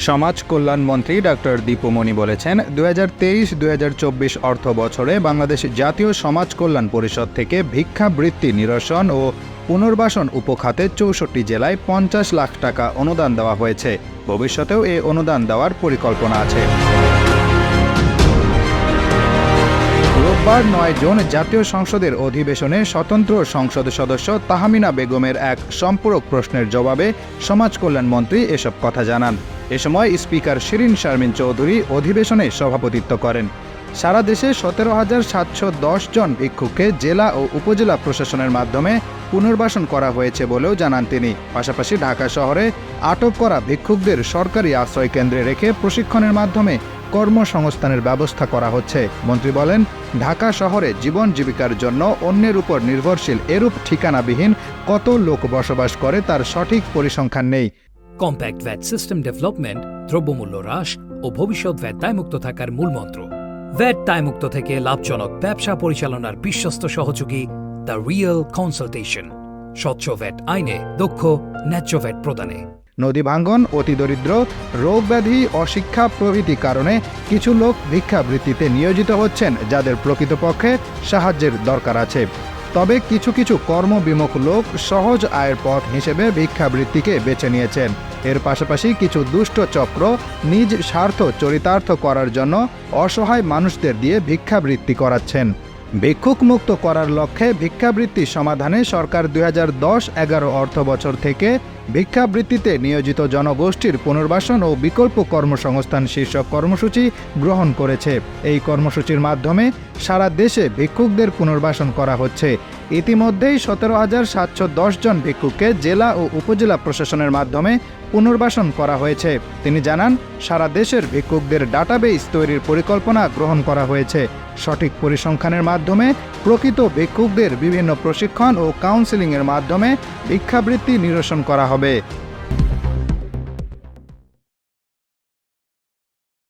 সমাজ কল্যাণ মন্ত্রী ডক্টর দীপুমণি বলেছেন, 2023-2024 অর্থ বছরে বাংলাদেশ জাতীয় সমাজ কল্যাণ পরিষদ থেকে ভিক্ষাবৃত্তি নিরসন ও পুনর্বাসন উপখাতে 64 জেলায় 50 লাখ টাকা অনুদান দেওয়া হয়েছে। ভবিষ্যতেও এই অনুদান দেওয়ার পরিকল্পনা আছে। রোববার 9 জুন জাতীয় সংসদের অধিবেশনে স্বতন্ত্র সংসদ সদস্য তাহমিনা বেগমের এক সম্পূরক প্রশ্নের জবাবে সমাজ কল্যাণ মন্ত্রী এসব কথা জানান। এ সময় স্পিকার শিরিন শারমিন চৌধুরী অধিবেশনে সভাপতিত্ব করেন। সারা দেশে 17,710 জন ভিক্ষুককে জেলা ও উপজেলা প্রশাসনের মাধ্যমে পুনর্বাসন করা হয়েছে বলেও জানান তিনি। পাশাপাশি ঢাকা শহরে আটক করা ভিক্ষুকদের সরকারি আশ্রয় কেন্দ্রে রেখে প্রশিক্ষণের মাধ্যমে কর্মসংস্থানের ব্যবস্থা করা হচ্ছে। মন্ত্রী বলেন, ঢাকা শহরে জীবন জীবিকার জন্য অন্যের উপর নির্ভরশীল এরূপ ঠিকানাবিহীন কত লোক বসবাস করে তার সঠিক পরিসংখ্যান নেই। কম্প্যাক্ট ভ্যাট সিস্টেম ডেভেলপমেন্ট, দ্রব্যমূল্য হ্রাস ও ভবিষ্যৎ ভ্যাট দায়মুক্ত থাকার মূলমন্ত্র। ভ্যাট দায়মুক্ত থেকে লাভজনক ব্যবসা পরিচালনার বিশ্বস্ত সহযোগী দ্য রিয়েল কনসালটেশন। স্বচ্ছ ভ্যাট আইনে দক্ষ ন্যায্য ভ্যাট প্রদানে। নদী ভাঙ্গন, অতিদরিদ্র, রোগ ব্যাধি, অশিক্ষা প্রভৃতি কারণে কিছু লোক ভিক্ষাবৃত্তিতে নিয়োজিত হচ্ছেন, যাদের প্রকৃতপক্ষে সাহায্যের দরকার আছে। তবে কিছু কিছু কর্মবিমুখ লোক সহজ আয়ের পথ হিসেবে ভিক্ষাবৃত্তিকে বেছে নিয়েছেন। এর পাশাপাশি কিছু দুষ্ট চক্র নিজ স্বার্থ চরিতার্থ করার জন্য অসহায় মানুষদের দিয়ে ভিক্ষাবৃত্তি করাচ্ছেন। ভিক্ষুক মুক্ত করার লক্ষ্যে ভিক্ষাবৃত্তি সমাধানে সরকার 2010-11 অর্থ বছর থেকে ভিক্ষাবৃত্তিতে নিয়োজিত জনগোষ্ঠীর পুনর্বাসন ও বিকল্প কর্মসংস্থান শীর্ষক কর্মসূচি গ্রহণ করেছে। এই কর্মসূচির মাধ্যমে সারা দেশে ভিক্ষুকদের পুনর্বাসন করা হচ্ছে। ইতিমধ্যেই 17,710 জন ভিক্ষুককে জেলা ও উপজেলা প্রশাসনের মাধ্যমে পুনর্বাসন করা হয়েছে। তিনি জানান, সারা দেশের ভিক্ষুকদের ডাটাবেস তৈরির পরিকল্পনা গ্রহণ করা হয়েছে। সঠিক পরিসংখ্যানের মাধ্যমে প্রকৃত ভিক্ষুকদের বিভিন্ন প্রশিক্ষণ ও কাউন্সেলিংয়ের মাধ্যমে ভিক্ষাবৃত্তি নিরসন করা হবে।